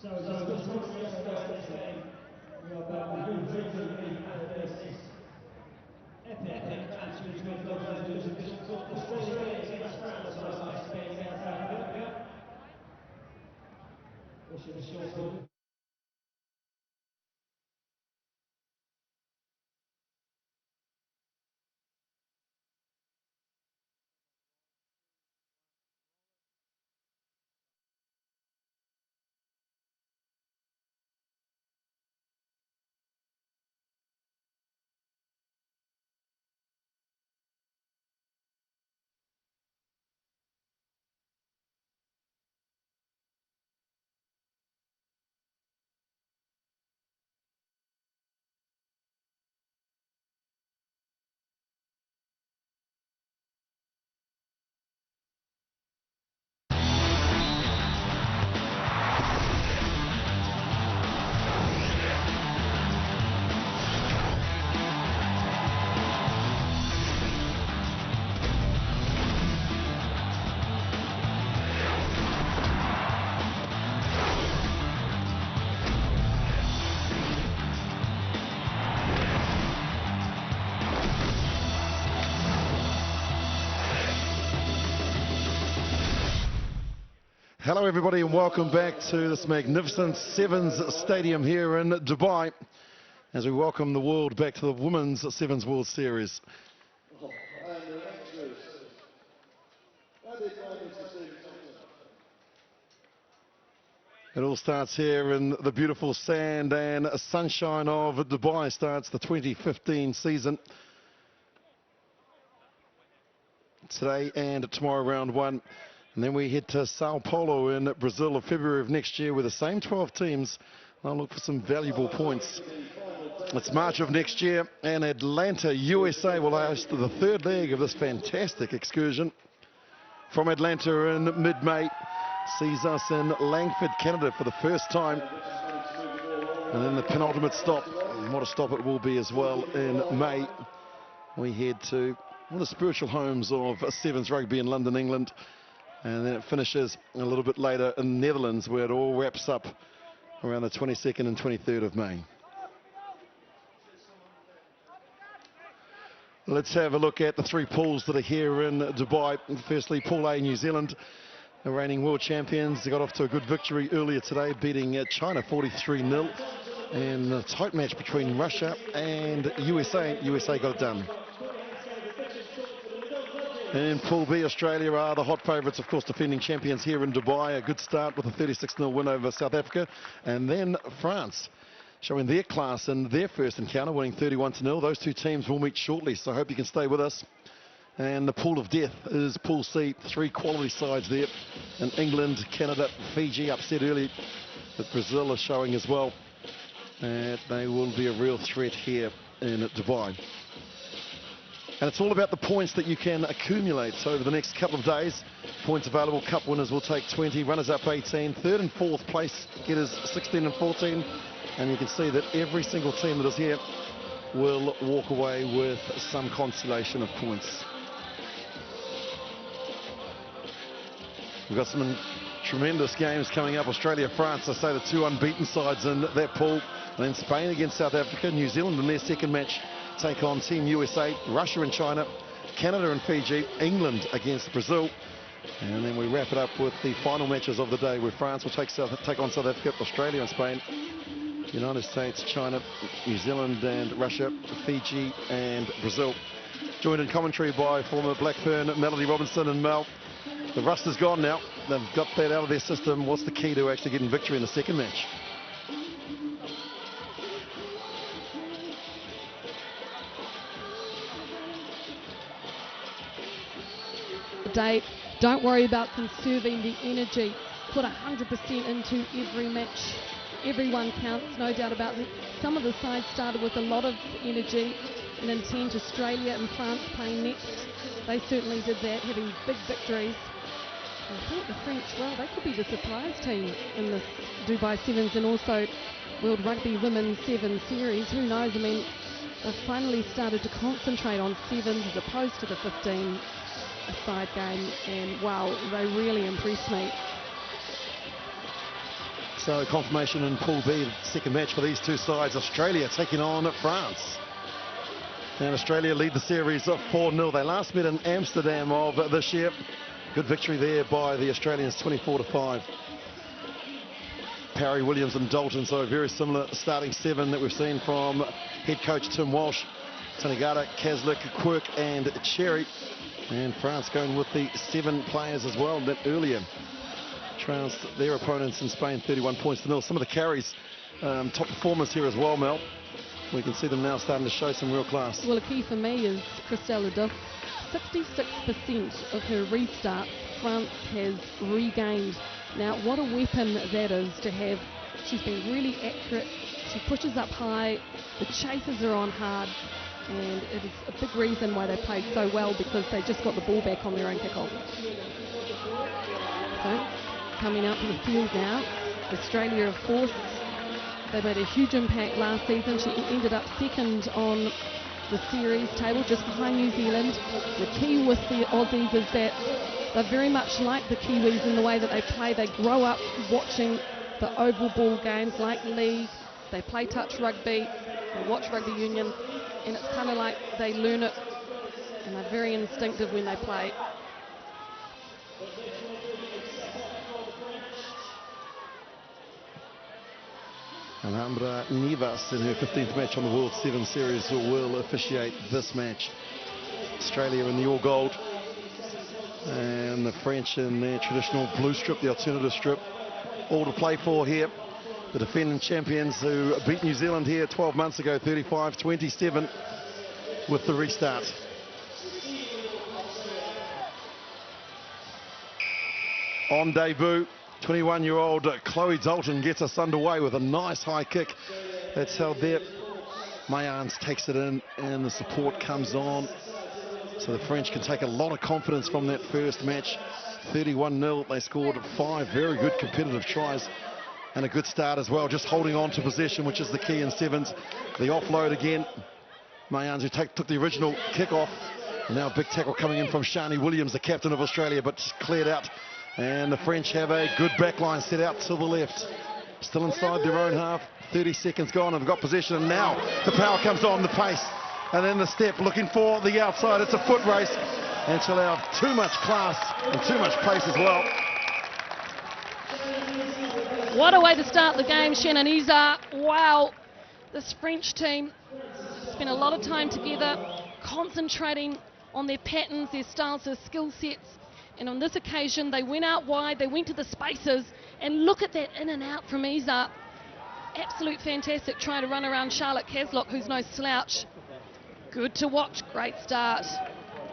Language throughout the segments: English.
So this game, we are about to this epic match between those two Australia against France, Spain against South Africa. This is a short. Hello everybody and welcome back to this magnificent Sevens Stadium here in Dubai as we welcome the world back to the Women's Sevens World Series. It all starts here in the beautiful sand and sunshine of Dubai. Starts the 2015 season. Today and tomorrow round one. And then we head to Sao Paulo in Brazil in February of next year with the same 12 teams. I'll look for some valuable points. It's March of next year and Atlanta, USA will host the third leg of this fantastic excursion. From Atlanta in mid-May, sees us in Langford, Canada for the first time. And then the penultimate stop, and what a stop it will be as well, in May. We head to one of the spiritual homes of Sevens Rugby in London, England. And then it finishes a little bit later in the Netherlands, where it all wraps up around the 22nd and 23rd of May. Let's have a look at the three pools that are here in Dubai. Firstly, Pool A, New Zealand, the reigning world champions. They got off to a good victory earlier today, beating China 43-0. And a tight match between Russia and USA. USA got it done. In Pool B, Australia are the hot favourites, of course, defending champions here in Dubai. A good start with a 36-0 win over South Africa. And then France, showing their class in their first encounter, winning 31-0. Those two teams will meet shortly, so I hope you can stay with us. And the pool of death is Pool C, three quality sides there. In England, Canada, Fiji upset early, but Brazil is showing as well that they will be a real threat here in Dubai. And it's all about the points that you can accumulate over the next couple of days. Points available, cup winners will take 20, runners up 18, third and fourth place getters 16 and 14. And you can see that every single team that is here will walk away with some consolation of points. We've got some tremendous games coming up. Australia, France, I say the two unbeaten sides in that pool. And then Spain against South Africa, New Zealand in their second match take on Team USA, Russia and China, Canada and Fiji, England against Brazil. And then we wrap it up with the final matches of the day, where France will take on South Africa, Australia and Spain, United States, China, New Zealand and Russia, Fiji and Brazil. Joined in commentary by former Blackburn Melody Robinson and Mel. The rust is gone now. They've got that out of their system. What's the key to actually getting victory in the second match? Day. Don't worry about conserving the energy. Put 100% into every match. Everyone counts, no doubt about it. Some of the sides started with a lot of energy and intent. Australia and France playing next. They certainly did that, having big victories. I thought the French, well, they could be the surprise team in this Dubai Sevens and also World Rugby Women's Sevens Series. Who knows? I mean, they've finally started to concentrate on sevens as opposed to the 15 side game, and wow, they really impressed me. So confirmation in Pool B, the second match for these two sides. Australia taking on France. And Australia lead the series of 4-0. They last met in Amsterdam of this year. Good victory there by the Australians, 24-5. Parry, Williams and Dalton, so a very similar starting seven that we've seen from head coach Tim Walsh. Tanigata, Kaslik, Quirk and Cherry. And France going with the 7 players as well that earlier trounced their opponents in Spain 31 points to 0. Some of the carries, top performers here as well, Mel. We can see them now starting to show some real class. Well, a key for me is Christelle Leduc. 66% of her restarts France has regained. Now, what a weapon that is to have. She's been really accurate. She pushes up high. The chasers are on hard. And it is a big reason why they played so well, because they just got the ball back on their own kickoff. So, coming out to the field now, Australia, of course, they made a huge impact last season. She ended up second on the series table, just behind New Zealand. The key with the Aussies is that they're very much like the Kiwis in the way that they play. They grow up watching the oval ball games like league. They play touch rugby, they watch rugby union, and it's kind of like they learn it, and they're very instinctive when they play. Alhambra Nivas in her 15th match on the World 7 Series will officiate this match. Australia in the all gold, and the French in their traditional blue strip, the alternative strip. All to play for here. The defending champions who beat New Zealand here 12 months ago, 35-27 with the restart. On debut, 21-year-old Chloe Dalton gets us underway with a nice high kick that's held there. Mayans takes it in and the support comes on. So the French can take a lot of confidence from that first match. 31-0, they scored 5 very good competitive tries and a good start as well, just holding on to possession, which is the key in sevens. The offload again, Mayans who took the original kick off. And now a big tackle coming in from Shani Williams, the captain of Australia, but cleared out. And the French have a good backline set out to the left. Still inside their own half, 30 seconds gone, and they've got possession, and now the power comes on, the pace. And then the step, looking for the outside. It's a foot race, and she'll have too much class and too much pace as well. What a way to start the game, Shannon Iza. Wow, this French team spent a lot of time together, concentrating on their patterns, their styles, their skill sets. And on this occasion, they went out wide, they went to the spaces, and look at that in and out from Iza. Absolute fantastic try to run around Charlotte Kaslock, who's no slouch. Good to watch, great start.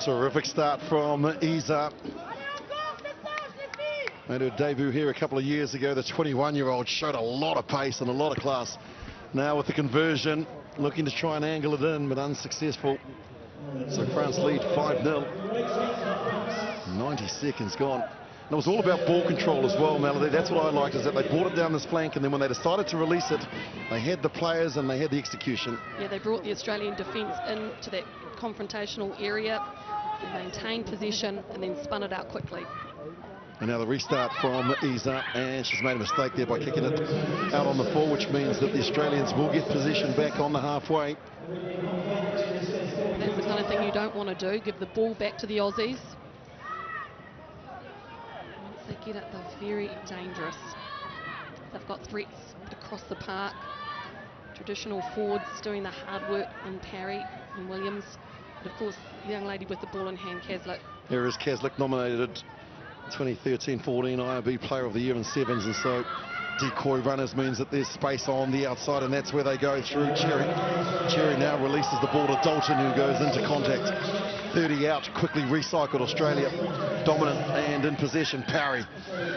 Terrific start from Iza. Made her debut here a couple of years ago. The 21-year-old showed a lot of pace and a lot of class. Now with the conversion, looking to try and angle it in, but unsuccessful. So France lead 5-0. 90 seconds gone. And it was all about ball control as well, Melody. That's what I liked, is that they brought it down this flank, and then when they decided to release it, they had the players and they had the execution. Yeah, they brought the Australian defence into that confrontational area, maintained possession, and then spun it out quickly. And now the restart from Iza, and she's made a mistake there by kicking it out on the full, which means that the Australians will get possession back on the halfway. That's the kind of thing you don't want to do, give the ball back to the Aussies. Once they get it, they're very dangerous. They've got threats across the park. Traditional forwards doing the hard work in Parry and Williams. But of course, the young lady with the ball in hand, Kaslik. Here is Kaslik, nominated 2013-14 IRB Player of the Year in sevens, and so decoy runners means that there's space on the outside, and that's where they go through Cherry. Cherry now releases the ball to Dalton, who goes into contact. 30 out, quickly recycled Australia. Dominant and in possession, Parry.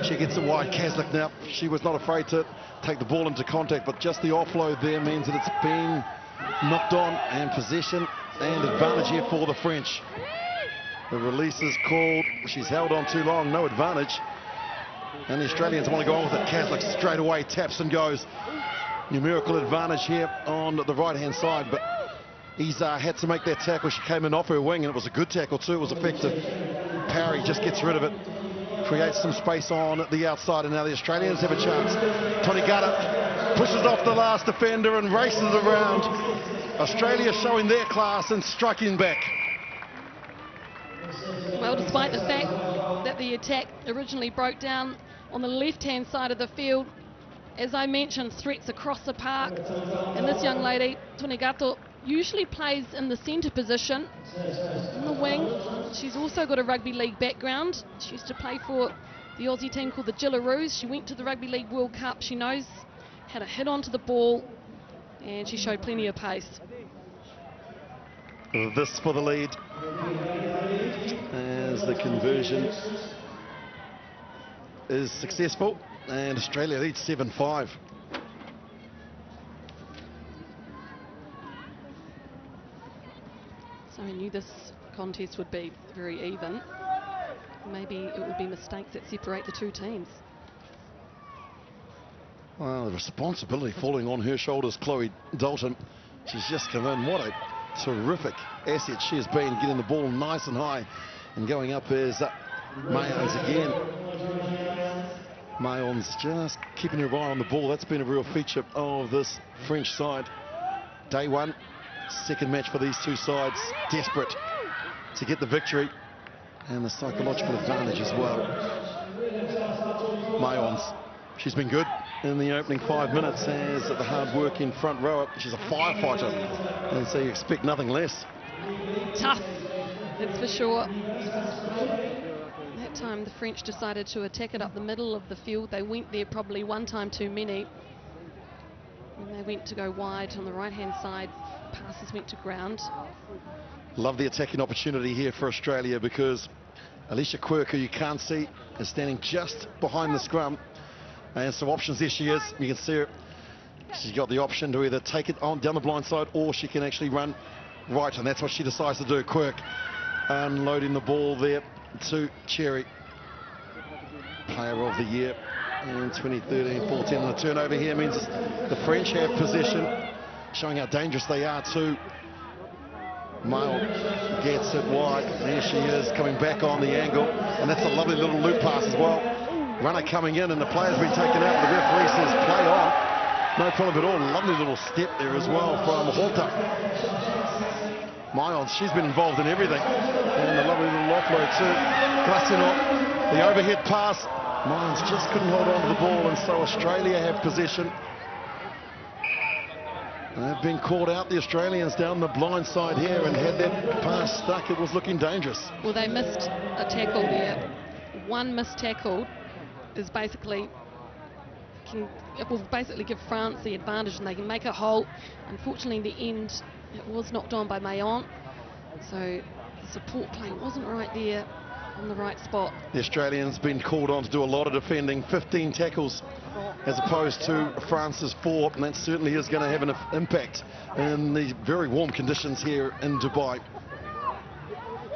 She gets it wide. Kaslik now, she was not afraid to take the ball into contact, but just the offload there means that it's been knocked on, and possession and advantage here for the French. The release is called. She's held on too long, no advantage. And the Australians want to go on with it. Kaslik straight away taps and goes. Numerical advantage here on the right-hand side, but Iza had to make that tackle. She came in off her wing, and it was a good tackle too. It was effective. Parry just gets rid of it. creates some space on the outside, and now the Australians have a chance. Tonigata pushes off the last defender and races around. Australia showing their class and striking back. Well, despite the fact that the attack originally broke down on the left-hand side of the field, as I mentioned, threats across the park, and this young lady, Tonigata, usually plays in the centre position, in the wing. She's also got a rugby league background. She used to play for the Aussie team called the Jillaroos. She went to the Rugby League World Cup. She knows how to hit onto the ball, and she showed plenty of pace. This for the lead as the conversion is successful, and Australia leads 7-5. So I knew this contest would be very even. Maybe it will be mistakes that separate the two teams. Well, the responsibility falling on her shoulders, Chloe Dalton. She's just come in. What a terrific asset she has been, getting the ball nice and high and going up as Mayans again. Mayans just keeping her eye on the ball. That's been a real feature of this French side. Day one, second match for these two sides, desperate to get the victory and the psychological advantage as well. Mayans, she's been good in the opening 5 minutes as the hard-working front rower. She's a firefighter, and so you expect nothing less. Tough, that's for sure. That time the French decided to attack it up the middle of the field. They went there probably one time too many. And they went to go wide on the right-hand side. Passes went to ground. Love the attacking opportunity here for Australia, because Alicia Quirk, who you can't see, is standing just behind the scrum. And some options, there she is. You can see her. She's got the option to either take it on down the blind side, or she can actually run right, and that's what she decides to do. Quirk unloading the ball there to Cherry, player of the year in 2013-14. And the turnover here means the French have possession, showing how dangerous they are too. Mail gets it wide. There she is, coming back on the angle, and that's a lovely little loop pass as well. Runner coming in, and the player's been taken out. The referee says play on. No problem at all. Lovely little step there as well from Holter. Mayans, she's been involved in everything. And a lovely little offload too. Glasinot, the overhead pass. Mayans just couldn't hold on to the ball, and so Australia have possession. They've been called out, the Australians, down the blind side here, and had that pass stuck, it was looking dangerous. Well, they missed a tackle there. One missed tackle is basically it will basically give France the advantage, and they can make it whole. Unfortunately, in the end, it was knocked on by Mayon, so the support play wasn't right there on the right spot. The Australians been called on to do a lot of defending, 15 tackles as opposed to France's 4, and that certainly is going to have an impact in the very warm conditions here in Dubai.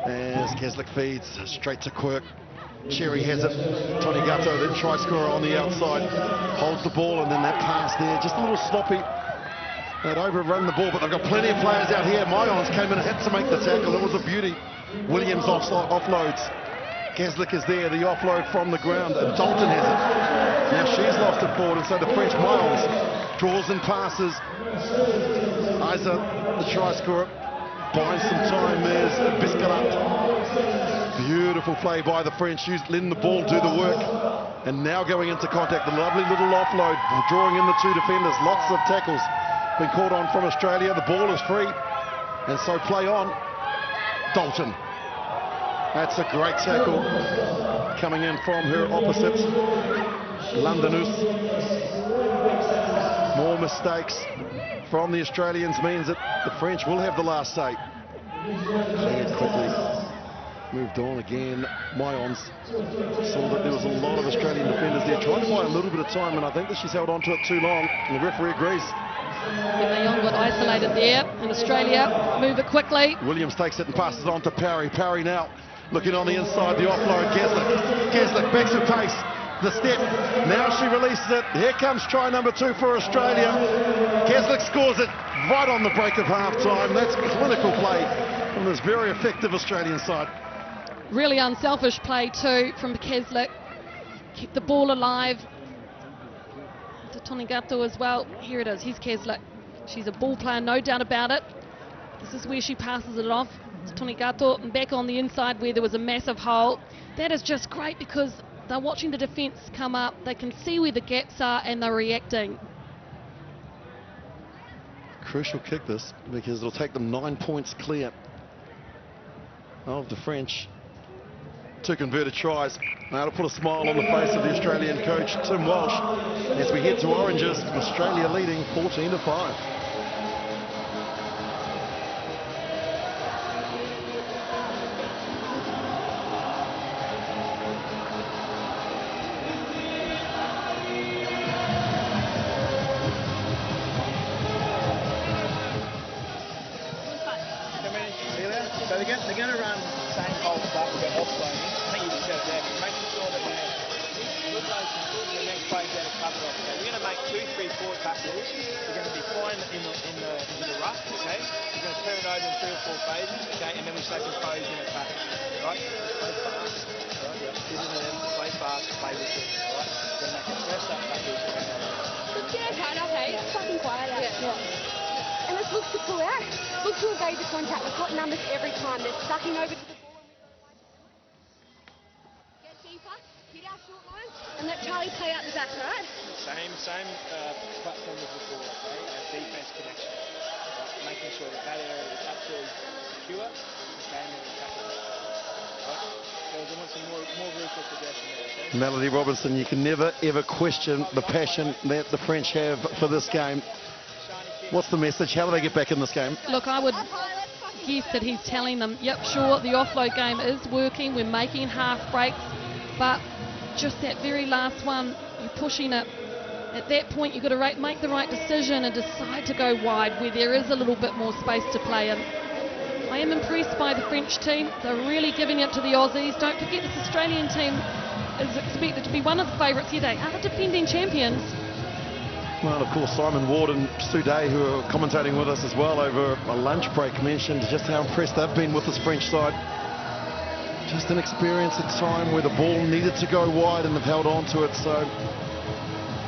As Keslick feeds straight to Quirk. Cherry has it. Tonigata, the try scorer on the outside, holds the ball, and then that pass there, just a little sloppy. They'd overrun the ball, but they've got plenty of players out here. Mayans came in and had to make the tackle. It was a beauty. Williams offloads. Keslick is there, the offload from the ground, and Dalton has it. Now she's lost it forward, and so the French Mayans draws and passes. Isa, the try scorer, buying some time. There's Biscarat. Beautiful play by the French, letting the ball do the work. And now going into contact, the lovely little offload, drawing in the two defenders. Lots of tackles been caught on from Australia. The ball is free, and so play on. Dalton. That's a great tackle coming in from her opposite. Londonus. More mistakes from the Australians means that the French will have the last say. Cleared quickly. Moved on again. Mayans saw that there was a lot of Australian defenders there, trying to buy a little bit of time, and I think that she's held on to it too long, and the referee agrees. Mayon got isolated there, and Australia move it quickly. Williams takes it and passes on to Parry. Parry now looking on the inside, the offload. Keslick backs her pace. The step. Now she releases it. Here comes try number 2 for Australia. Keslick scores it right on the break of half-time. That's clinical play from this very effective Australian side. Really unselfish play too from Keslick. keep the ball alive. To Tonigato as well. Here it is. Here's Keslick. She's a ball player, no doubt about it. This is where she passes it off to Tonigato and back on the inside where there was a massive hole. That is just great because they're watching the defence come up. They can see where the gaps are and they're reacting. Crucial kick this, because it'll take them 9 points clear of the French. 2 converted tries. Now to put a smile on the face of the Australian coach, Tim Walsh, as we head to Oranges. Australia leading 14-5. So they're going to run the same whole stuff with their offloading. I think you just said that. Making sure that they good those tackles and the next play's out of cover off. Okay? We're going to make 2, 3, 4 tackles. We're going to be flying into the rough, okay? We're going to turn it over in 3 or 4 phases, okay? And then we stay composed in attack, right? Play fast, right? Yeah. Sit in them, play fast, play with it, right? Then they can press that tackle. Okay, it's fucking quiet out. Yeah. And this looks to pull out. Look to evade the contact. We've got numbers every time. They're sucking over to the ball and we go get deeper, hit our short line, and let Charlie play out the back, right? Same platform as before, okay? Our defence connection. Right? Making sure that area is absolutely secure, okay, and then attacking it. Right? So we want some more ruthless aggression there, okay? Melody Robinson, you can never ever question the passion that the French have for this game. What's the message? How do they get back in this game? Look, I would guess that he's telling them, yep, sure, the offload game is working, we're making half breaks, but just that very last one, you're pushing it. At that point, you've got to make the right decision and decide to go wide where there is a little bit more space to play in. I am impressed by the French team. They're really giving it to the Aussies. Don't forget this Australian team is expected to be one of the favourites here. They are defending champions. Well, of course, Simon Ward and Sue Day, who are commentating with us as well over a lunch break, mentioned just how impressed they've been with this French side. Just an experience at time where the ball needed to go wide and they've held on to it. So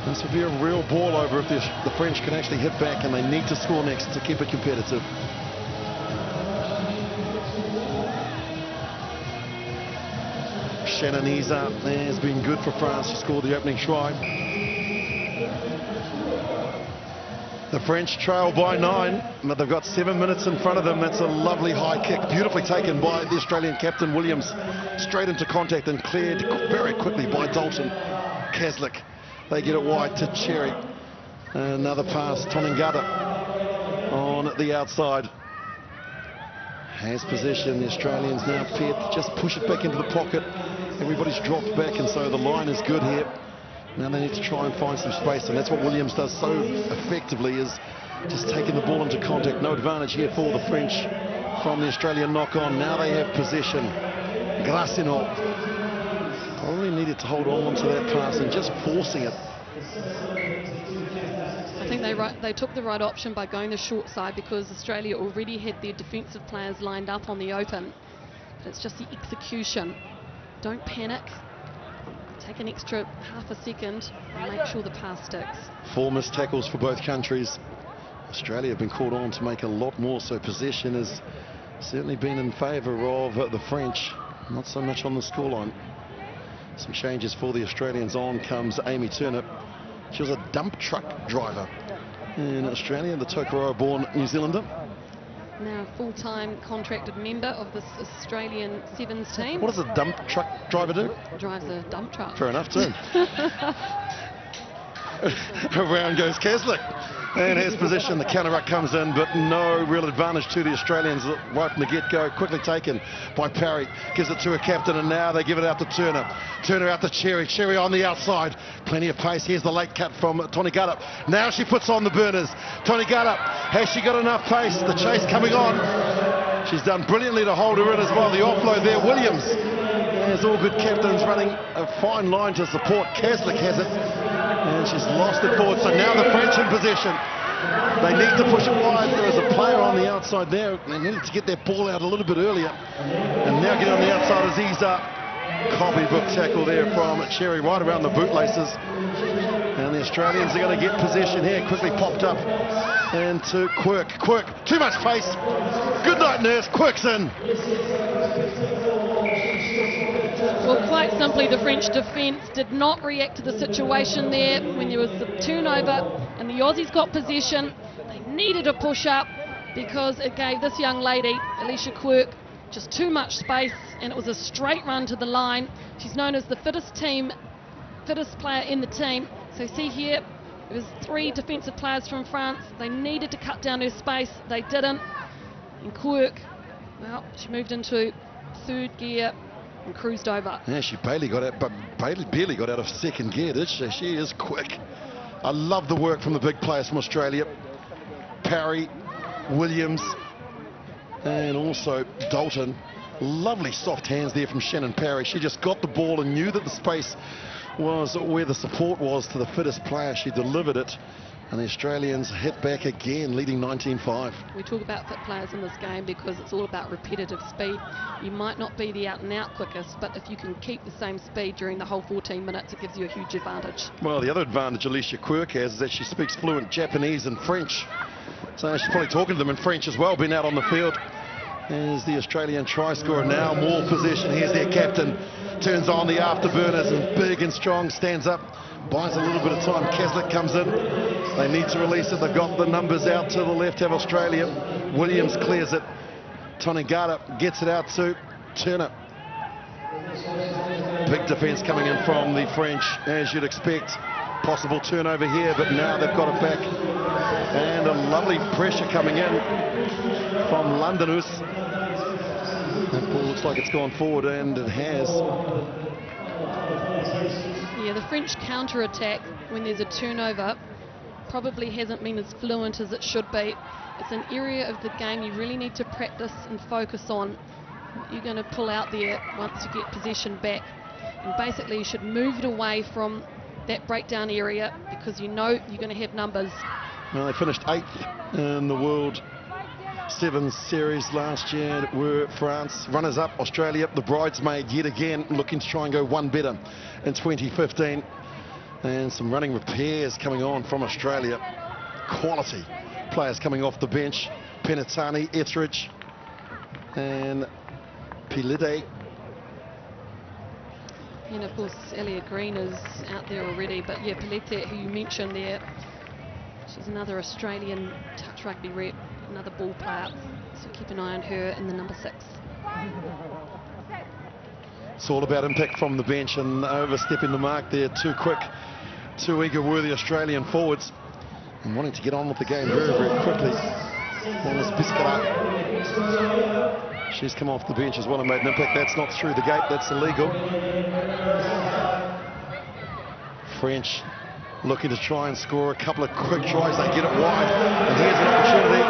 this would be a real ball over if the French can actually hit back, and they need to score next to keep it competitive. Shannon Isa has been good for France. She scored the opening try. The French trail by 9, but they've got 7 minutes in front of them. That's a lovely high kick, beautifully taken by the Australian captain Williams. Straight into contact and cleared very quickly by Dalton. Keslick, they get it wide to Cherry. Another pass, Toningata on the outside. Has possession, the Australians now prepared to just push it back into the pocket. Everybody's dropped back, and so the line is good here. Now they need to try and find some space, and that's what Williams does so effectively, is just taking the ball into contact. No advantage here for the French from the Australian knock-on. Now they have possession. Glacinot probably needed to hold on to that pass and just forcing it. I think they took the right option by going the short side, because Australia already had their defensive players lined up on the open. But it's just the execution. Don't panic. Take an extra half a second and make sure the pass sticks. 4 missed tackles for both countries. Australia have been called on to make a lot more, so possession has certainly been in favour of the French. Not so much on the scoreline. Some changes for the Australians. On comes Amy Turner. She was a dump truck driver in Australia, the Tokoroa-born New Zealander. Now a full-time contracted member of this Australian Sevens team. What does a dump truck driver do? Drives a dump truck. Fair enough too. Around goes Keslick. And his position, the counter-ruck comes in, but no real advantage to the Australians right from the get-go. Quickly taken by Parry. Gives it to her captain, and now they give it out to Turner. Turner out to Cherry. Cherry on the outside. Plenty of pace. Here's the late cut from Toningata. Now she puts on the burners. Toningata, has she got enough pace? The chase coming on. She's done brilliantly to hold her in as well. The offload there, Williams. There's all good captains running a fine line to support. Keslick has it. And she's lost it forward. So now the French in possession. They need to push it wide. There is a player on the outside there. They needed to get their ball out a little bit earlier. And now get on the outside is Isa. copybook tackle there from Cherry right around the bootlaces. And the Australians are going to get possession here. Quickly popped up into Quirk. Quirk, too much pace. Good night, nurse. Quirk's in. Well, quite simply, the French defence did not react to the situation there when there was the turnover and the Aussies got possession. They needed to push up because it gave this young lady, Alicia Quirk, just too much space, and it was a straight run to the line. She's known as the fittest player in the team. So see here, it was 3 defensive players from France. They needed to cut down her space. They didn't. And Quirk, well, she moved into third gear and cruised over. Yeah, she barely got out, but barely got out of second gear, did she? She is quick. I love the work from the big players from Australia. Parry, Williams, and also Dalton. Lovely soft hands there from Shannon Parry. She just got the ball and knew that the space was where the support was to the fittest player. She delivered it, and the Australians hit back again, leading 19-5. We talk about fit players in this game because it's all about repetitive speed. You might not be the out-and-out quickest, but if you can keep the same speed during the whole 14 minutes, it gives you a huge advantage. Well, the other advantage Alicia Quirk has is that she speaks fluent Japanese and French. So she's probably talking to them in French as well, been out on the field. As the Australian try scorer now, more possession. Here's their captain, turns on the afterburners and big and strong, stands up, buys a little bit of time. Caslick comes in. They need to release it. They've got the numbers out to the left, have Australia. Williams clears it. Tonigata gets it out to Turner. Big defence coming in from the French, as you'd expect. Possible turnover here, but now they've got it back. And a lovely pressure coming in from Londonus. That ball looks like it's gone forward, and it has. Yeah, the French counter-attack when there's a turnover probably hasn't been as fluent as it should be. It's an area of the game you really need to practice and focus on. What you're going to pull out there once you get possession back. And basically you should move it away from that breakdown area because you know you're going to have numbers. Well, they finished 8th in the World Sevens Series last year. Were France. Runners-up, Australia, the bridesmaid yet again, looking to try and go one better in 2015. And some running repairs coming on from Australia. Quality players coming off the bench. Penatani, Etheridge, and Pilide. And of course, Elliot Green is out there already, but yeah, Pilete, who you mentioned there, she's another Australian touch rugby rep, another ball player, so keep an eye on her in the number 6. It's all about impact from the bench and overstepping the mark there. Too quick, too eager were the Australian forwards, and wanting to get on with the game very, very quickly. There's Biscara. She's come off the bench as well and made an impact. That's not through the gate, that's illegal. French looking to try and score a couple of quick tries. They get it wide, and here's an opportunity.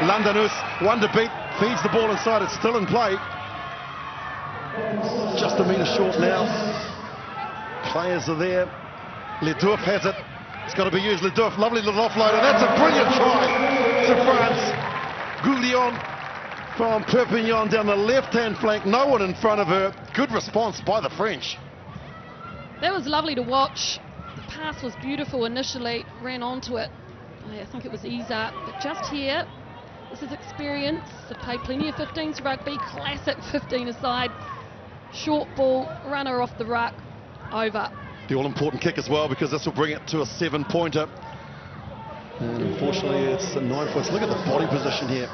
Londonus, one to beat, feeds the ball inside. It's still in play. Just a metre short now. Players are there. Ledouf has it. It's got to be used. Ledouf, lovely little offload, and that's a brilliant try to France. Goulion from Perpignan down the left-hand flank. No one in front of her. Good response by the French. That was lovely to watch. The pass was beautiful initially, ran onto it. I think it was Iza, but just here, this is experience. They've played plenty of 15s rugby, classic 15-a-side. Short ball, runner off the ruck, over. The all-important kick as well, because this will bring it to a 7-pointer. And unfortunately, it's a 9 points. Look at the body position here.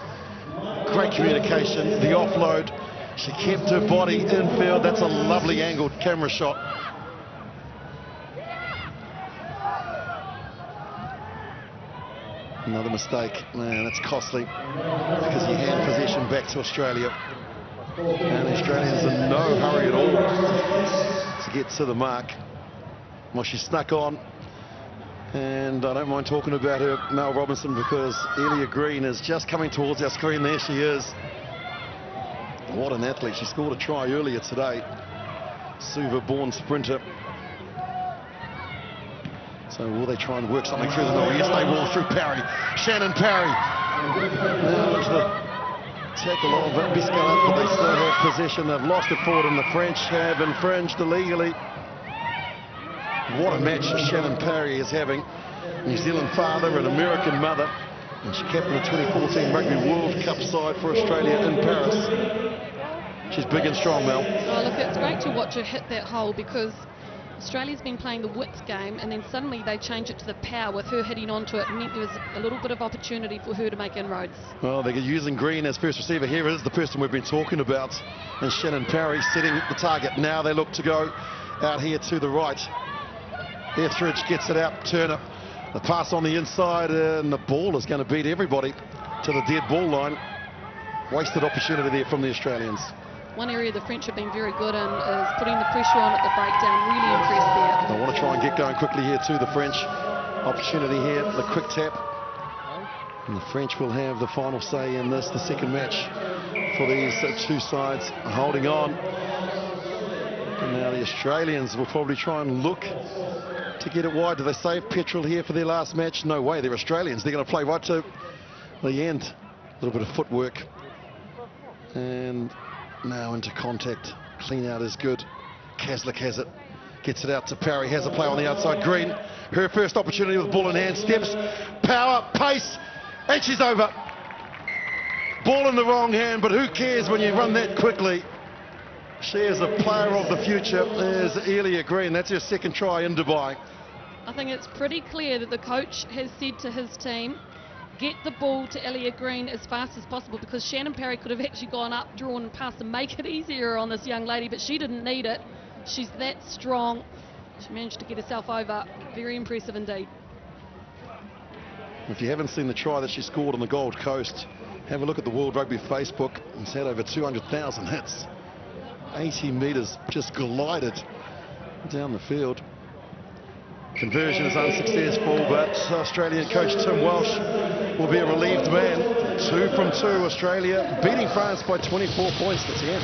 Great communication, the offload. She kept her body infield. That's a lovely angled camera shot. Another mistake. Man, that's costly because you hand possession back to Australia. And the Australians are in no hurry at all to get to the mark. Well, she snuck on. And I don't mind talking about her, Mel Robinson, because Elia Green is just coming towards our screen. There she is. What an athlete. She scored a try earlier today. Suva-born sprinter. So will they try and work something through the middle? Yes, they will, through Parry. Shannon Parry. Now into the tackle of Biscarat, but they still have possession. They've lost it forward, and the French have infringed illegally. What a match Shannon Parry is having. New Zealand father and American mother, and she captained the 2014 Rugby World Cup side for Australia in Paris. She's big and strong, Mel. Oh, look, it's great to watch her hit that hole, because Australia's been playing the width game, and then suddenly they change it to the power with her hitting onto it. It meant there was a little bit of opportunity for her to make inroads. Well, they're using Green as first receiver. Here is the person we've been talking about, and Shannon Parry setting the target. Now they look to go out here to the right. Etheridge gets it out, Turner. The pass on the inside, and the ball is going to beat everybody to the dead ball line. Wasted opportunity there from the Australians. One area the French have been very good in is putting the pressure on at the breakdown. Really impressed there. They want to try and get going quickly here to the French. Opportunity here, the quick tap. And the French will have the final say in this, the second match for these two sides holding on. And now the Australians will probably try and look to get it wide. Do they save petrol here for their last match? No way, they're Australians. They're going to play right to the end. A little bit of footwork. And now into contact. Clean out is good. Kaslik has it. Gets it out to Parry. Has a play on the outside. Green. Her first opportunity with ball in hand. Steps. Power. Pace. And she's over. Ball in the wrong hand, but who cares when you run that quickly? She is a player of the future. There's Elia Green. That's her second try in Dubai. I think it's pretty clear that the coach has said to his team, get the ball to Elia Green as fast as possible, because Shannon Parry could have actually gone up, drawn and passed and make it easier on this young lady, but she didn't need it. She's that strong. She managed to get herself over. Very impressive indeed. If you haven't seen the try that she scored on the Gold Coast, have a look at the World Rugby Facebook. It's had over 200,000 hits. 80 metres, just glided down the field. Conversion is unsuccessful, but Australian coach Tim Welsh will be a relieved man. 2 from 2, Australia beating France by 24 points to 10.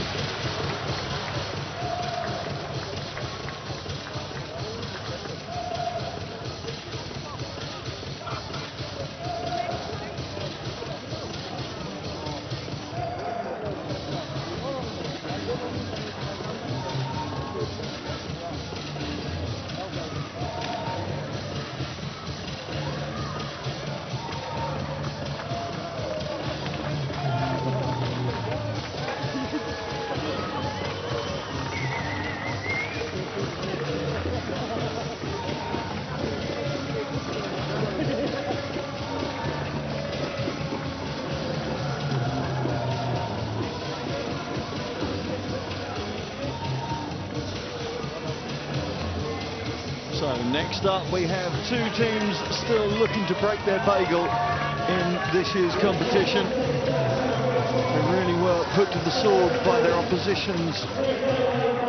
So next up we have two teams still looking to break their bagel in this year's competition. They really were put to the sword by their oppositions.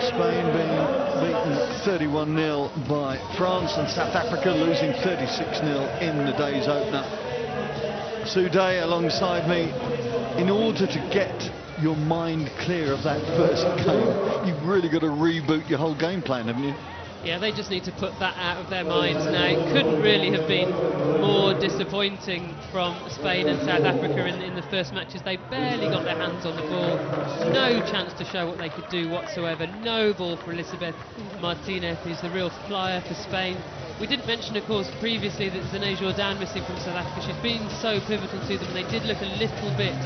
Spain being beaten 31-0 by France, and South Africa losing 36-0 in the day's opener. Suday alongside me. In order to get your mind clear of that first game, you've really got to reboot your whole game plan, haven't you? Yeah, they just need to put that out of their minds now. It couldn't really have been more disappointing from Spain and South Africa in the first matches. They barely got their hands on the ball. No chance to show what they could do whatsoever. No ball for Elizabeth Martinez, who's the real flyer for Spain. We didn't mention, of course, previously that Zane Jourdain missing from South Africa. She's been so pivotal to them. They did look a little bit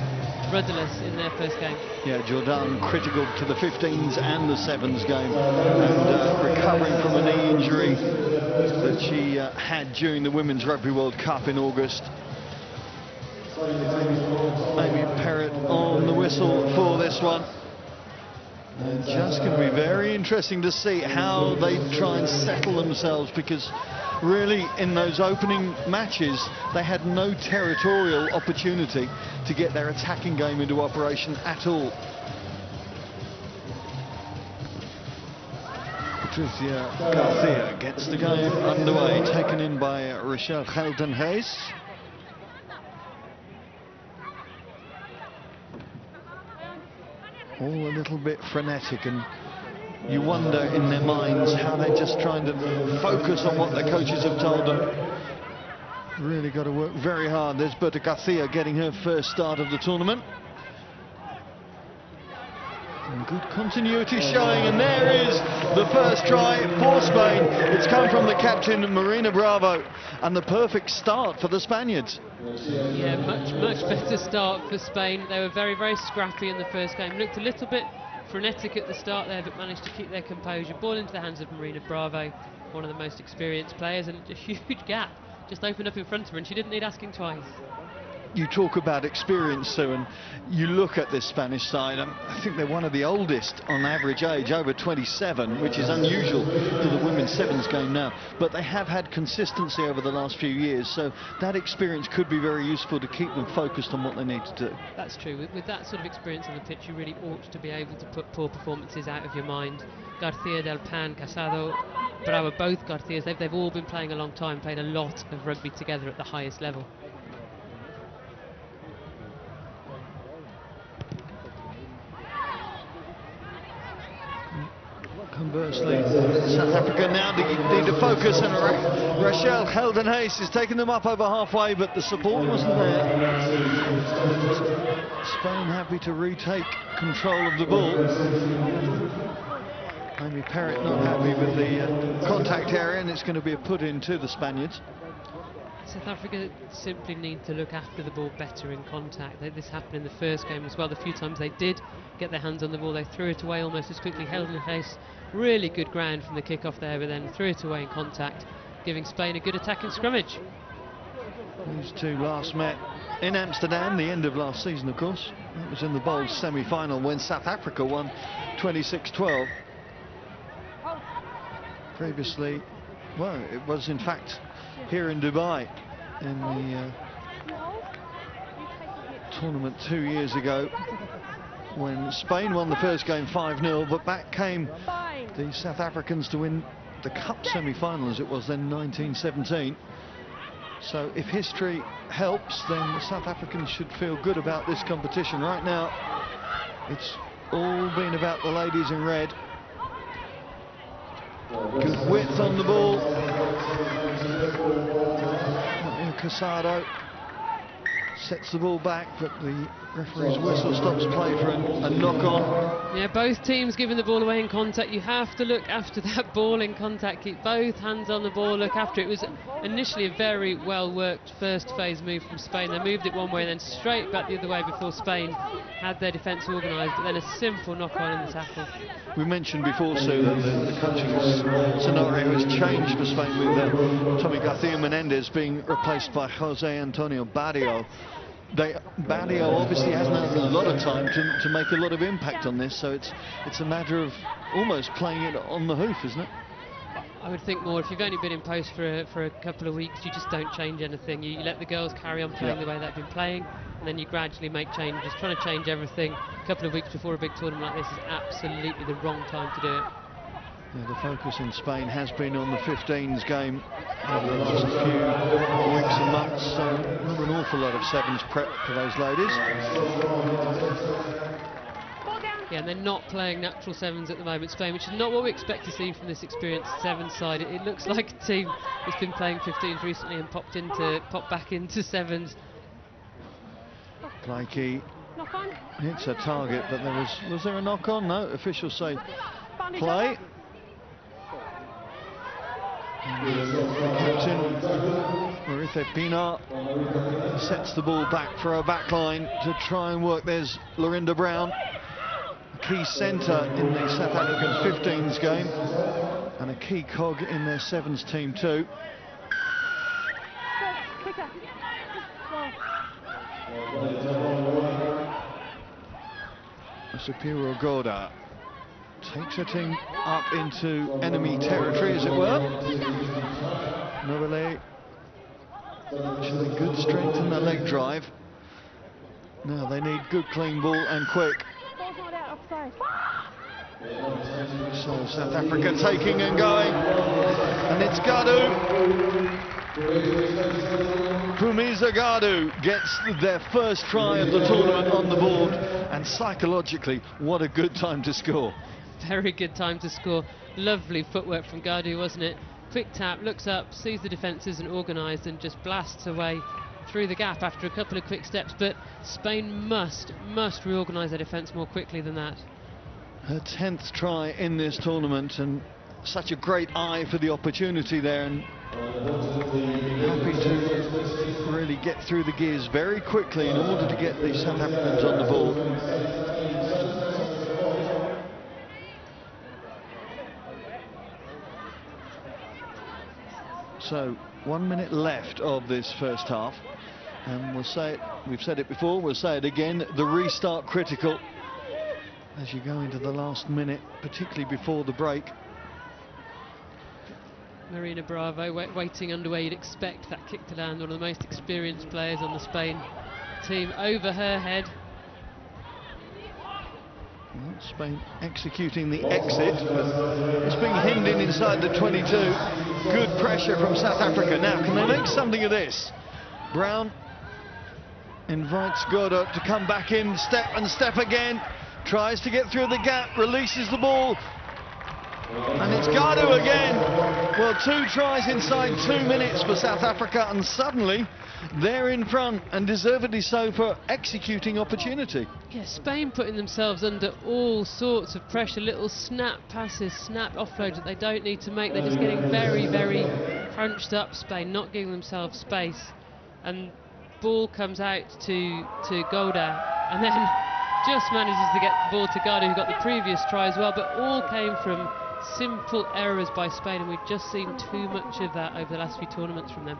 rudderless in their first game. Yeah, Jourdain critical to the 15s and the 7s game, and recovering from a knee injury that she had during the Women's Rugby World Cup in August. Amy Perrott on the whistle for this one. And just going to be very interesting to see how they try and settle themselves, because really in those opening matches they had no territorial opportunity to get their attacking game into operation at all. Patricia Garcia gets the game underway, taken in by Rochelle Geldenhuis. All a little bit frenetic, and you wonder in their minds how they're just trying to focus on what their coaches have told them. Really got to work very hard. There's Berta Garcia getting her first start of the tournament. Good continuity showing, and there is the first try for Spain. It's come from the captain, Marina Bravo, and the perfect start for the Spaniards. Yeah, much better start for Spain. They were very, very scrappy in the first game. Looked a little bit frenetic at the start there, but managed to keep their composure. Ball into the hands of Marina Bravo, one of the most experienced players, and a huge gap just opened up in front of her, and she didn't need asking twice. You talk about experience, Sue, and you look at this Spanish side. I think they're one of the oldest on average age, over 27, which is unusual for the women's sevens game now. But they have had consistency over the last few years, so that experience could be very useful to keep them focused on what they need to do. That's true. With that sort of experience on the pitch, you really ought to be able to put poor performances out of your mind. Garcia, Del Pan, Casado, Bravo, both Garcias, they've all been playing a long time, played a lot of rugby together at the highest level. Conversely, South Africa now need to focus, and Rachel Geldenhuys is taking them up over halfway, but the support wasn't there. Spain happy to retake control of the ball. Amy Perrett not happy with the contact area, and it's going to be a put in to the Spaniards. South Africa simply need to look after the ball better in contact. This happened in the first game as well. The few times they did get their hands on the ball, they threw it away almost as quickly. Geldenhuys, really good ground from the kick-off there, but then threw it away in contact, giving Spain a good attacking scrummage. These two last met in Amsterdam, the end of last season, of course. That was in the Bowls semi-final when South Africa won 26-12. Previously, well, it was in fact here in Dubai in the tournament 2 years ago when Spain won the first game 5-0, but back came the South Africans to win the Cup semi-final, as it was then, 1917. So if history helps, then the South Africans should feel good about this competition. Right now, it's all been about the ladies in red. Good width on the ball. Casado sets the ball back, but the referee's whistle stops play for a knock-on. Yeah, both teams giving the ball away in contact. You have to look after that ball in contact, keep both hands on the ball, look after it. It was initially a very well-worked first phase move from Spain. They moved it one way and then straight back the other way before Spain had their defence organised, but then a simple knock-on in the tackle. We mentioned before, Sue, that the coaching scenario has changed for Spain with Tommy Garcia Menendez being replaced by Jose Antonio Barrio. Barrio obviously hasn't had a lot of time to make a lot of impact on this, so it's a matter of almost playing it on the hoof, isn't it? I would think more. If you've only been in post for a couple of weeks, you just don't change anything. You let the girls carry on playing the way they've been playing, and then you gradually make changes. Trying to change everything a couple of weeks before a big tournament like this is absolutely the wrong time to do it. Yeah, the focus in Spain has been on the 15s game over the last few weeks and months, so not an awful lot of sevens prep for those ladies. Yeah, and they're not playing natural sevens at the moment, Spain, which is not what we expect to see from this experienced sevens side. It looks like a team that's been playing 15s recently and popped back into sevens. Blakey hits a target, but was there a knock-on? No, officials say play. Captain Marithe Pina sets the ball back for her back line to try and work. There's Lorinda Brown, a key centre in the South African 15s game and a key cog in their sevens team too. Superior Goda takes her team up into enemy territory, as it were. Novele showing good strength in the leg drive. Now they need good clean ball and quick. So South Africa taking and going, and it's Gadu. Pumiza Gadu gets their first try of the tournament on the board, and psychologically, what a good time to score. Very good time to score. Lovely footwork from Gadu, wasn't it? Quick tap, looks up, sees the defence isn't organised and just blasts away through the gap after a couple of quick steps. But Spain must reorganise their defence more quickly than that. Her 10th try in this tournament, and such a great eye for the opportunity there, and happy to really get through the gears very quickly in order to get the South Africans on the board. So 1 minute left of this first half, and we'll say it, we've said it before, we'll say it again, the restart critical as you go into the last minute, particularly before the break. Marina Bravo waiting under where you'd expect that kick to land, one of the most experienced players on the Spain team, over her head. Well, Spain executing the exit, but it's being hemmed in inside the 22. Good pressure from South Africa. Now, can they make something of this? Brown invites Goddard to come back in, step again, tries to get through the gap, releases the ball, and it's Gadu again. Well, 2 tries inside 2 minutes for South Africa, and suddenly they're in front, and deservedly so for executing opportunity. Yeah, Spain putting themselves under all sorts of pressure, little snap passes, snap offloads that they don't need to make. They're just getting very, very crunched up, Spain, not giving themselves space. And ball comes out to Golda, and then just manages to get the ball to Gadu, who got the previous try as well, but all came from simple errors by Spain, and we've just seen too much of that over the last few tournaments from them.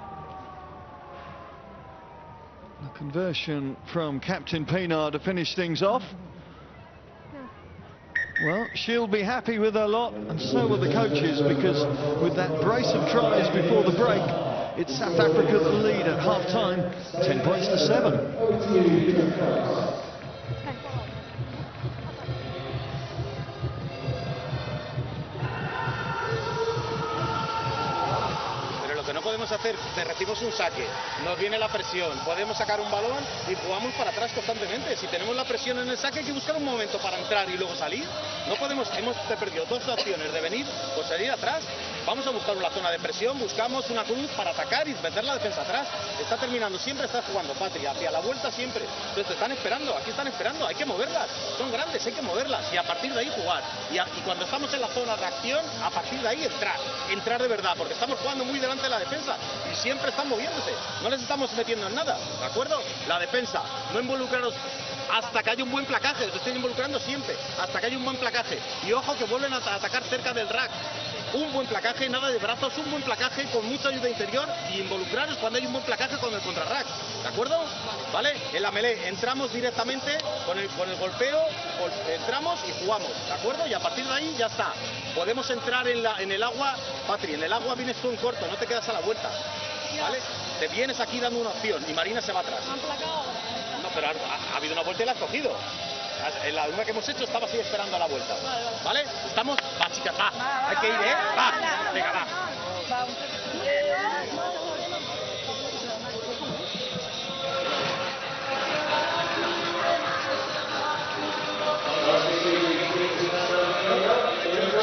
A conversion from Captain Pienaar to finish things off. Well, she'll be happy with her lot, and so will the coaches, because with that brace of tries before the break, it's South Africa that lead at half-time, 10 points to 7. No podemos hacer, recibimos un saque, nos viene la presión, podemos sacar un balón y jugamos para atrás constantemente. Si tenemos la presión en el saque, hay que buscar un momento para entrar y luego salir. No podemos, hemos perdido 2 opciones de venir o salir atrás. Vamos a buscar una zona de presión, buscamos una cruz para atacar y meter la defensa atrás. Está terminando, siempre está jugando Patria, hacia la vuelta siempre. Entonces te están esperando, aquí están esperando, hay que moverlas. Son grandes, hay que moverlas y a partir de ahí jugar. Y cuando estamos en la zona de acción, a partir de ahí entrar de verdad, porque estamos jugando muy delante de la defensa y siempre están moviéndose, no les estamos metiendo en nada, ¿de acuerdo? La defensa, no involucraros hasta que haya un buen placaje, os estoy involucrando siempre, hasta que haya un buen placaje. Y ojo que vuelven a atacar cerca del rack. Un buen placaje, nada de brazos, un buen placaje con mucha ayuda interior y involucraros cuando hay un buen placaje con el contrarrack, ¿de acuerdo? ¿Vale? En la melee entramos directamente con el golpeo, entramos y jugamos, ¿de acuerdo? Y a partir de ahí ya está. Podemos entrar en el agua, Patri, en el agua vienes tú en corto, no te quedas a la vuelta, ¿vale? Te vienes aquí dando una opción y Marina se va atrás. No, pero ha habido una vuelta y la has cogido. En la una que hemos hecho estaba así esperando a la vuelta. ¿Vale? Estamos, va chicas, va. Hay que ir, ¿eh? Va. Venga, va.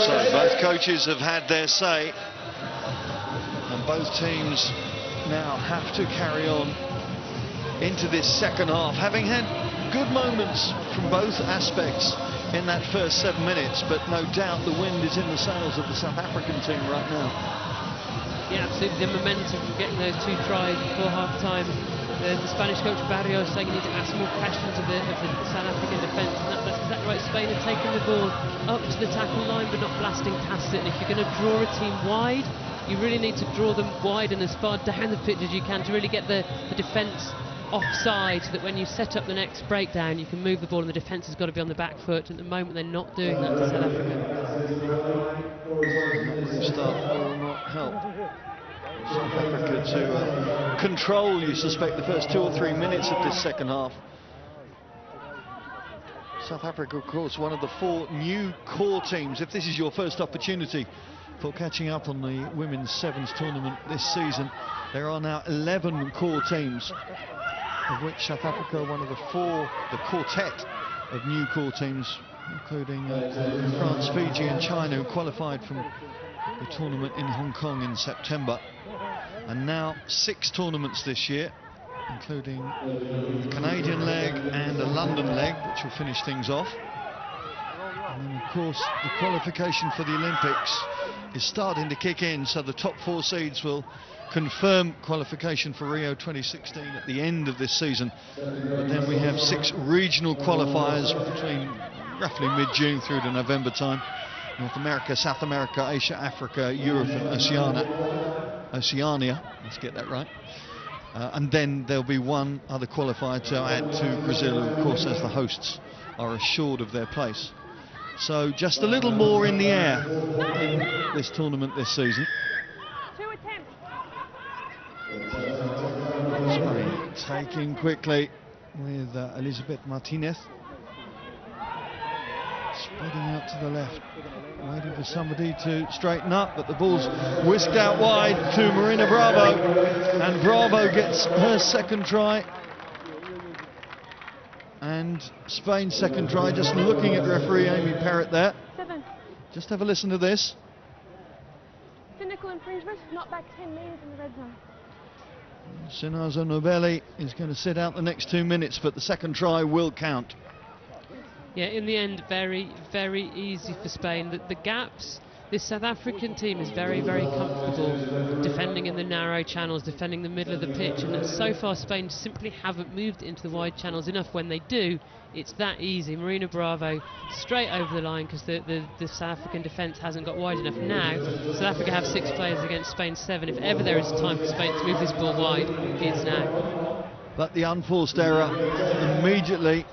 So both coaches have had their say, and both teams now have to carry on into this second half, having had good moments from both aspects in that first 7 minutes, but no doubt the wind is in the sails of the South African team right now. Yeah, absolutely. The momentum from getting those 2 tries before half-time. The Spanish coach Barrio saying you need to ask more questions of the South African defence, and that's exactly right. Spain are taking the ball up to the tackle line but not blasting past it, and if you're going to draw a team wide, you really need to draw them wide and as far down the pitch as you can to really get the defence offside, so that when you set up the next breakdown you can move the ball and the defence has got to be on the back foot. At the moment they're not doing that to South Africa. Restart will not help South Africa to control, you suspect, the first 2 or 3 minutes of this second half. South Africa, of course, one of the 4 new core teams. If this is your first opportunity for catching up on the women's sevens tournament this season, there are now 11 core teams, of which South Africa are one of the 4, the quartet of new core teams, including France, Fiji and China, who qualified from the tournament in Hong Kong in September. And now 6 tournaments this year, including the Canadian leg and the London leg, which will finish things off. And then, of course, the qualification for the Olympics is starting to kick in, so the top 4 seeds will confirm qualification for Rio 2016 at the end of this season. But then we have 6 regional qualifiers between roughly mid-June through to November time. North America, South America, Asia, Africa, Europe and Oceania, let's get that right. And then there'll be 1 other qualifier to add to Brazil, who of course as the hosts are assured of their place. So just a little more in the air in this tournament this season. 2 attempts. Spain taking quickly with Elizabeth Martinez. Spreading out to the left, waiting for somebody to straighten up, but the ball's whisked out wide to Marina Bravo, and Bravo gets her second try. And Spain's second try, just looking at referee Amy Parrott there. 7. Just have a listen to this. Cynical infringement, not back 10 metres in the red zone. Sinazo Nobeli is going to sit out the next 2 minutes, but the second try will count. Yeah, in the end, very, very easy for Spain. The gaps, this South African team is very, very comfortable defending in the narrow channels, defending the middle of the pitch, and so far Spain simply haven't moved into the wide channels enough. When they do, it's that easy. Marina Bravo straight over the line because the South African defence hasn't got wide enough. Now, South Africa have 6 players against Spain's 7. If ever there is a time for Spain to move this ball wide, it's now. But the unforced error immediately,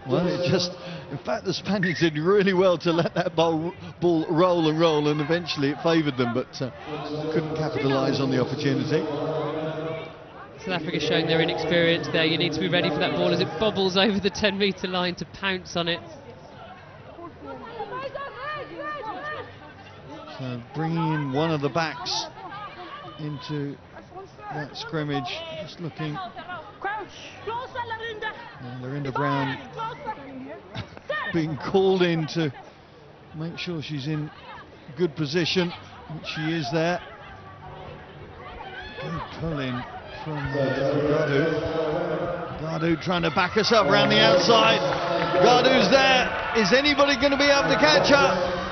well, it just, in fact, the Spaniards did really well to let that ball roll and roll, and eventually it favoured them, but couldn't capitalise on the opportunity. South Africa showing their inexperience there. You need to be ready for that ball as it bobbles over the 10-metre line to pounce on it. So bringing in one of the backs into that scrimmage, just looking. And Lorinda Brown being called in to make sure she's in good position, which she is there. Good pull in from Gadu. Gadu trying to back us up around the outside. Gadu's there. Is anybody going to be able to catch her?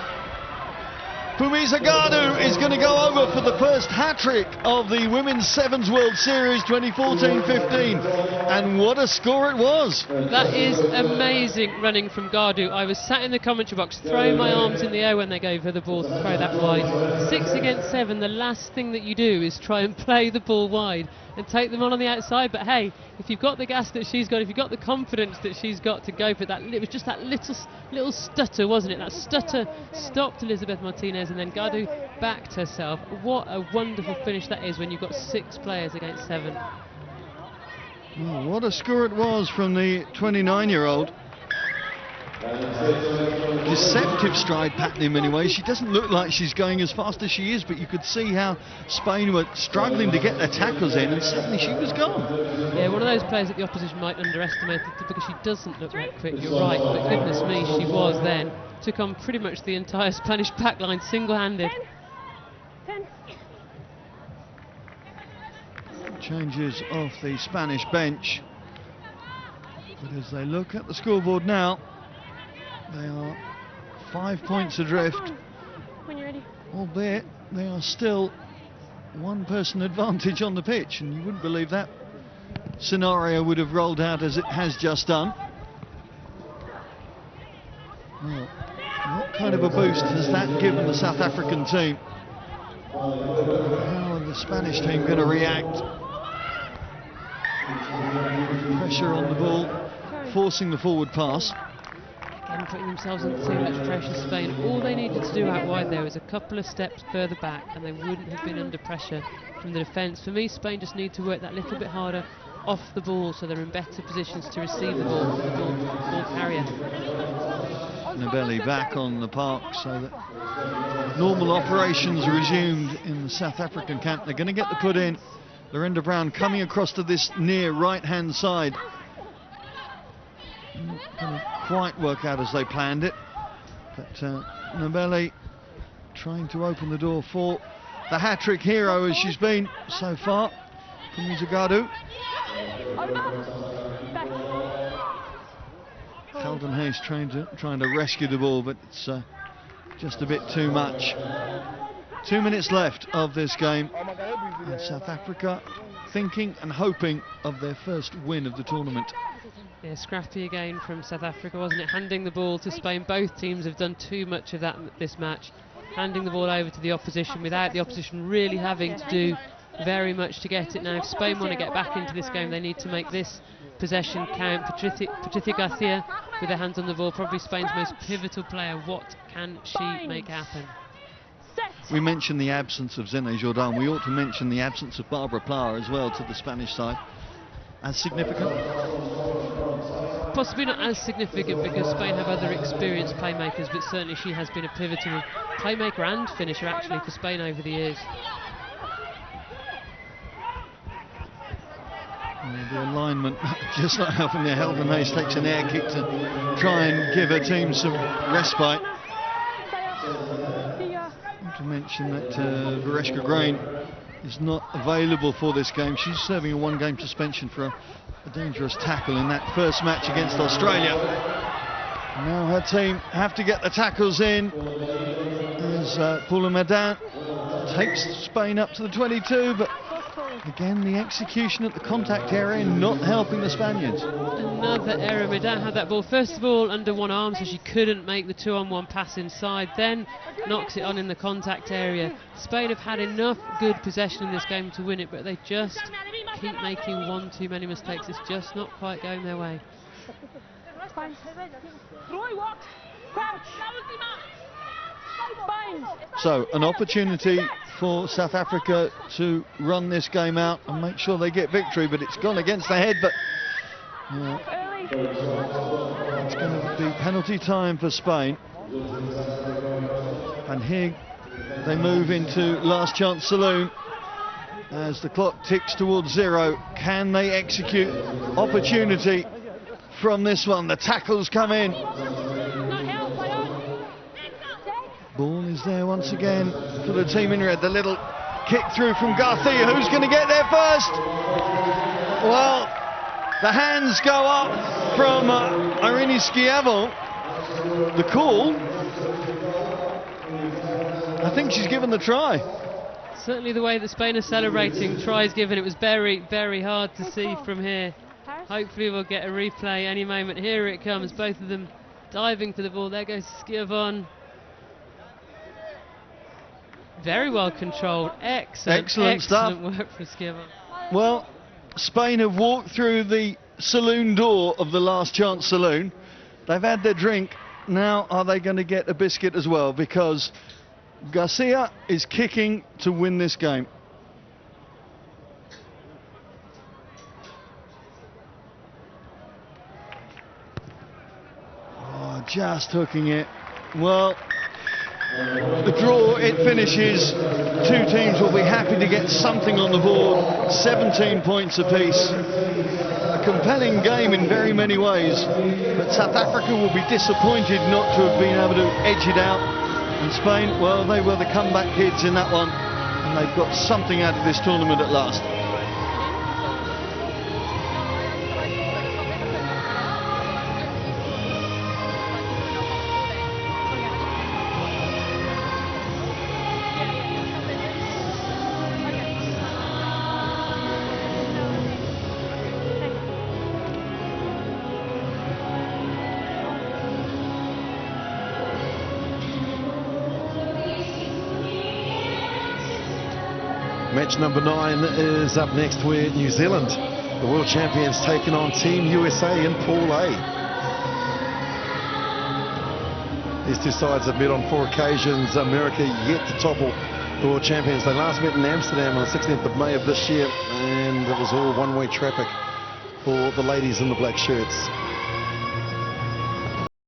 Phumisa Gadu is going to go over for the first hat-trick of the Women's Sevens World Series 2014-15. And what a score it was. That is amazing running from Gadu. I was sat in the commentary box throwing my arms in the air when they gave her the ball to throw that wide. 6 against 7, the last thing that you do is try and play the ball wide and take them on the outside. But hey, if you've got the gas that she's got, if you've got the confidence that she's got to go for that, it was just that little stutter, wasn't it? That stutter stopped Elizabeth Martinez, and then Gadu backed herself. What a wonderful finish that is when you've got 6 players against 7. Well, what a score it was from the 29-year-old. Deceptive stride pattern in many ways. She doesn't look like she's going as fast as she is, but you could see how Spain were struggling to get their tackles in, and suddenly she was gone. Yeah, one of those players that the opposition might underestimate because she doesn't look that quick. You're right, but goodness me, she was then. Took on pretty much the entire Spanish backline single-handed. 10. Changes off the Spanish bench. But as they look at the scoreboard now, they are 5 points adrift, When you're ready. albeit they are still 1-person advantage on the pitch, and you wouldn't believe that scenario would have rolled out as it has just done. Well, what kind of a boost has that given the South African team? How are the Spanish team going to react? Pressure on the ball, forcing the forward pass. And putting themselves under too much pressure, Spain. All they needed to do out wide there was a couple of steps further back, and they wouldn't have been under pressure from the defence. For me, Spain just need to work that little bit harder off the ball so they're in better positions to receive the ball from the ball carrier. Nobeli back on the park so that normal operations resumed in the South African camp. They're going to get the put in. Lorinda Brown coming across to this near right-hand side. Not going to quite work out as they planned it, but Nobeli trying to open the door for the hat-trick hero as she's been so far. Phumisa Gadu. Sheldon Hayes trying to rescue the ball, but it's just a bit too much. 2 minutes left of this game, and South Africa thinking and hoping of their first win of the tournament. Yeah, scrappy again from South Africa, wasn't it? Handing the ball to Spain. Both teams have done too much of that this match. Handing the ball over to the opposition without the opposition really having to do very much to get it. Now, if Spain want to get back into this game, they need to make this possession count. Patricia Garcia with her hands on the ball, probably Spain's most pivotal player. What can she make happen? We mentioned the absence of Zene Jordan. We ought to mention the absence of Barbara Pla as well to the Spanish side. As significant? Possibly not as significant because Spain have other experienced playmakers, but certainly she has been a pivotal playmaker and finisher actually for Spain over the years. The alignment just not helping there. Helden Hayes takes an air kick to try and give her team some respite. To mention that Vareska Grain is not available for this game. She's serving a one-game suspension for a dangerous tackle in that first match against Australia. Now her team have to get the tackles in as Paula Medin takes Spain up to the 22, but again the execution at the contact area not helping the Spaniards. Another error. Medin had that ball first of all under one arm, so she couldn't make the 2-on-1 pass inside, then knocks it on in the contact area. Spain have had enough good possession in this game to win it, but they just keep making one too many mistakes. It's just not quite going their way. So an opportunity for South Africa to run this game out and make sure they get victory, but it's gone against the head. But it's going to be penalty time for Spain, and here they move into last chance saloon as the clock ticks towards 0. Can they execute opportunity from this one? The tackles come in. Ball is there once again for the team in red. The little kick through from Garcia. Who's going to get there first? Well, the hands go up from Irene Schiavo. The call. I think she's given the try. Certainly the way that Spain are celebrating, tries given. It was very, very hard to see from here. Hopefully we'll get a replay any moment. Here it comes, both of them diving for the ball. There goes Schiavon. Very well controlled. Excellent stuff. Work from Schiavon. Well, Spain have walked through the saloon door of the last chance saloon. They've had their drink. Now are they going to get a biscuit as well? Because Garcia is kicking to win this game. Oh, just hooking it. Well, the draw, it finishes. Two teams will be happy to get something on the board. 17 points apiece. A compelling game in very many ways, but South Africa will be disappointed not to have been able to edge it out. And Spain, well, they were the comeback kids in that one, and they've got something out of this tournament at last. Match number 9 is up next, where New Zealand, the world champions, taking on Team USA in Pool A. These two sides have met on 4 occasions. America yet to topple the world champions. They last met in Amsterdam on the 16th of May of this year, and it was all one-way traffic for the ladies in the black shirts.